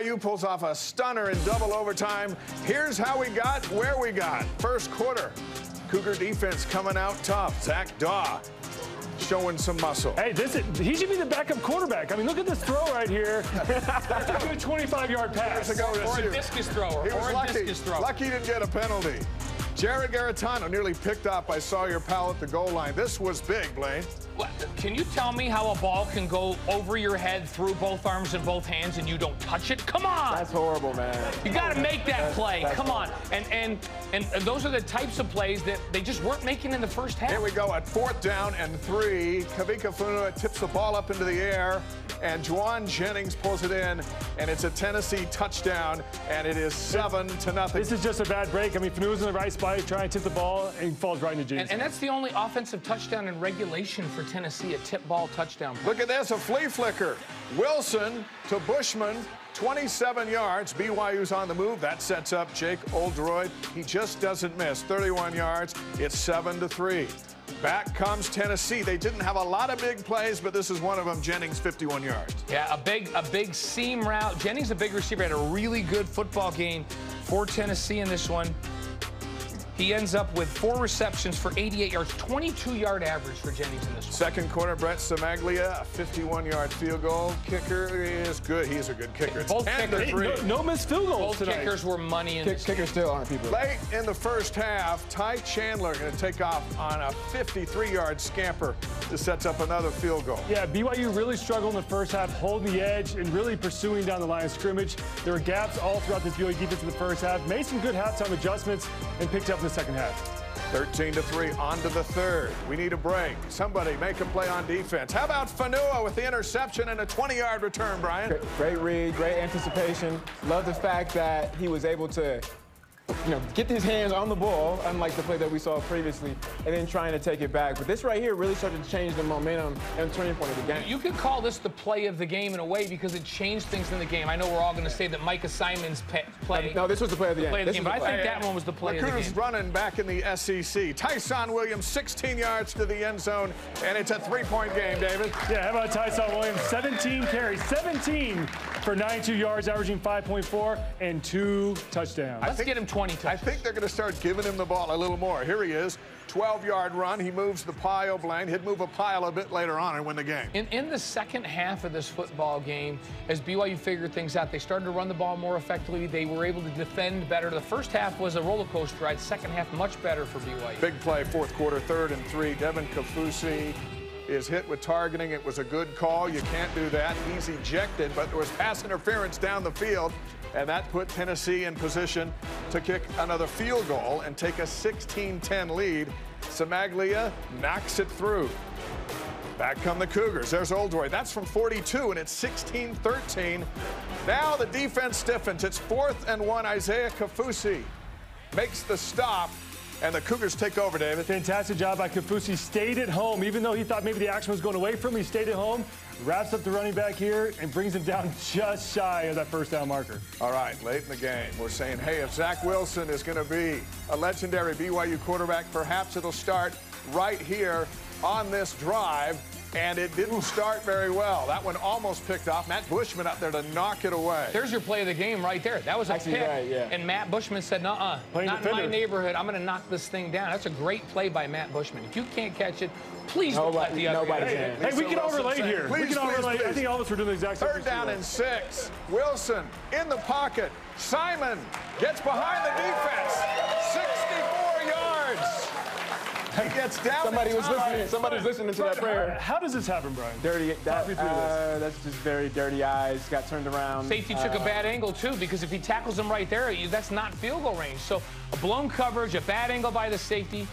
BYU pulls off a stunner in double overtime. Here's how we got where we got. First quarter, Cougar defense coming out tough. Zach Daw showing some muscle. He should be the backup quarterback. I mean, look at this throw right here. That's a good 25-yard pass. Or a discus thrower. He was lucky he didn't get a penalty. Jared Garantano nearly picked off by Sawyer Powell at the goal line. This was big, Blaine. Can you tell me how a ball can go over your head, through both arms and both hands, and you don't touch it? Come on! That's horrible, man. You got to make that play. Come on. And those are the types of plays that they just weren't making in the first half. Here we go at 4th down and 3. Kavika Funua tips the ball up into the air, and Juwan Jennings pulls it in, and it's a Tennessee touchdown, and it is 7-0. This is just a bad break. I mean, Fanua's in the right spot, trying to tip the ball, and he falls right into James. And that's the only offensive touchdown in regulation for Tennessee, a tip ball touchdown. Look at this, a flea flicker. Wilson to Bushman, 27 yards. BYU's on the move. That sets up Jake Oldroyd. He just doesn't miss. 31 yards. It's 7-3. Back comes Tennessee. They didn't have a lot of big plays, but this is one of them. Jennings, 51 yards. Yeah, a big seam route. Jennings, a big receiver, had a really good football game for Tennessee in this one. He ends up with 4 receptions for 88 yards, 22-yard average for Jennings in this one. Second quarter, Brett Samaglia, a 51-yard field goal. Kicker is good. He's a good kicker. It's both kickers, no missed field goals both tonight. Kickers were money in this. Kickers still aren't people. Late in the first half, Ty Chandler going to take off on a 53-yard scamper that sets up another field goal. Yeah, BYU really struggled in the first half, holding the edge and really pursuing down the line of scrimmage. There were gaps all throughout this BYU defense in the first half. Made some good halftime adjustments and picked up in the second half. 13-3, on to the third. We need a break. Somebody make a play on defense. How about Fanua with the interception and a 20-yard return, Brian? Great read, great anticipation. Love the fact that he was able to, get his hands on the ball, unlike the play that we saw previously, and then trying to take it back. But this right here really started to change the momentum and the turning point of the game. You could call this the play of the game in a way because it changed things in the game. I know we're all going to say that Micah Simon's play. No, this was the play of the game. But I think that one was the play of the game. Running back in the SEC. Tyson Williams, 16 yards to the end zone, and it's a 3-point game, David. Yeah, how about Tyson Williams? 17 carries, 17 for 92 yards, averaging 5.4 and 2 touchdowns. Let's get him 20 touchdowns. I think they're going to start giving him the ball a little more. Here he is, 12-yard run. He moves the pile, Blaine. He'd move a pile a bit later on and win the game. In the second half of this football game, as BYU figured things out, they started to run the ball more effectively. They were able to defend better. The first half was a roller coaster ride. Second half, much better for BYU. Big play, fourth quarter, 3rd and 3. Devin Kafusi is hit with targeting. It was a good call. You can't do that. He's ejected, but there was pass interference down the field, and that put Tennessee in position to kick another field goal and take a 16-10 lead. Samaglia knocks it through. Back come the Cougars. There's Oldroyd. That's from 42, and it's 16-13. Now the defense stiffens. It's 4th and 1. Isaiah Kafusi makes the stop, and the Cougars take over, David. Fantastic job by Kafusi. Stayed at home. Even though he thought maybe the action was going away from him, he stayed at home, wraps up the running back here, and brings him down just shy of that first down marker. All right, late in the game, we're saying, hey, if Zach Wilson is going to be a legendary BYU quarterback, perhaps it'll start right here on this drive. And it didn't start very well. That one almost picked off. Matt Bushman up there to knock it away. There's your play of the game right there. That was a pick. Right, yeah. And Matt Bushman said, not in my neighborhood. I'm going to knock this thing down. That's a great play by Matt Bushman. If you can't catch it, please don't let the other guy. Hey, we can all relate here. Please, we can all relate. I think all of us were doing the exact same thing. 3rd down and 6. Wilson in the pocket. Simon gets behind the defense. 64 yards. He gets down. Somebody was listening. Somebody's listening to that prayer. How does this happen, Brian? That's just very dirty eyes. Got turned around. Safety took a bad angle, too, because if he tackles him right there, that's not field goal range. So a blown coverage, a bad angle by the safety.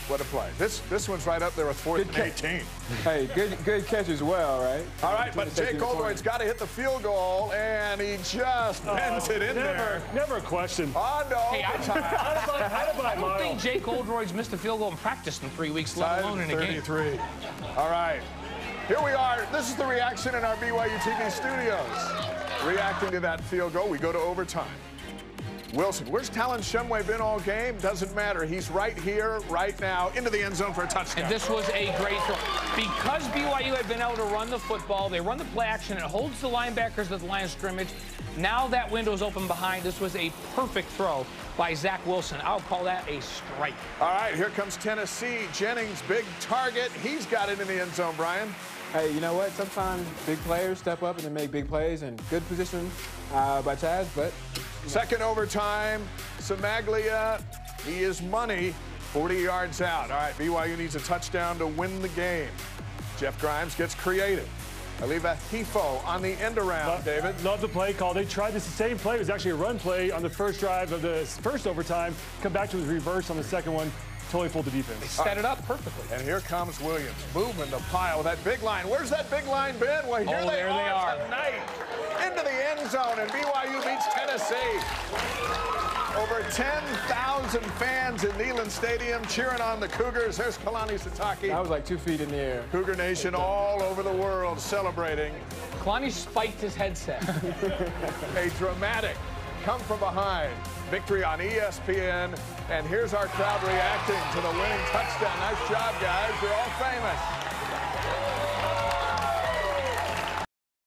What a play. This one's right up there with 4th and 18. Hey, good catch as well, right? All right, but Jake Oldroyd's got to hit the field goal, and he just bends it in there. Never a question. On to overtime. I don't think Jake Oldroyd's missed a field goal in practice in 3 weeks, let alone in a game. 33. All right. Here we are. This is the reaction in our BYU TV studios. Reacting to that field goal, we go to overtime. Wilson. Where's Talon Shumway been all game? Doesn't matter. He's right here, right now, into the end zone for a touchdown. And this was a great throw. Because BYU had been able to run the football, they run the play action. It holds the linebackers at the line of scrimmage. Now that window's open behind. This was a perfect throw by Zach Wilson. I'll call that a strike. All right, here comes Tennessee. Jennings, big target. He's got it in the end zone, Brian. Hey, you know what? Sometimes big players step up and they make big plays, and good position by Chaz, but... Second overtime, Samaglia, he is money, 40 yards out. All right, BYU needs a touchdown to win the game. Jeff Grimes gets creative. Aliva Hifo on the end around, David. Love the play call. They tried this same play. It was actually a run play on the first drive of the first overtime. Come back to his reverse on the second one. Totally fooled the defense. They set it up perfectly. And here comes Williams, moving the pile. That big line. Where's that big line been? Well, here they are tonight. Into the end zone, and BYU beats Tennessee. Over 10,000 fans in Neyland Stadium cheering on the Cougars. There's Kalani Sitake. That was like 2 feet in the air. Cougar Nation all over the world celebrating. Kalani spiked his headset. A dramatic come from behind victory on ESPN. And here's our crowd reacting to the winning touchdown. Nice job, guys. You're all famous.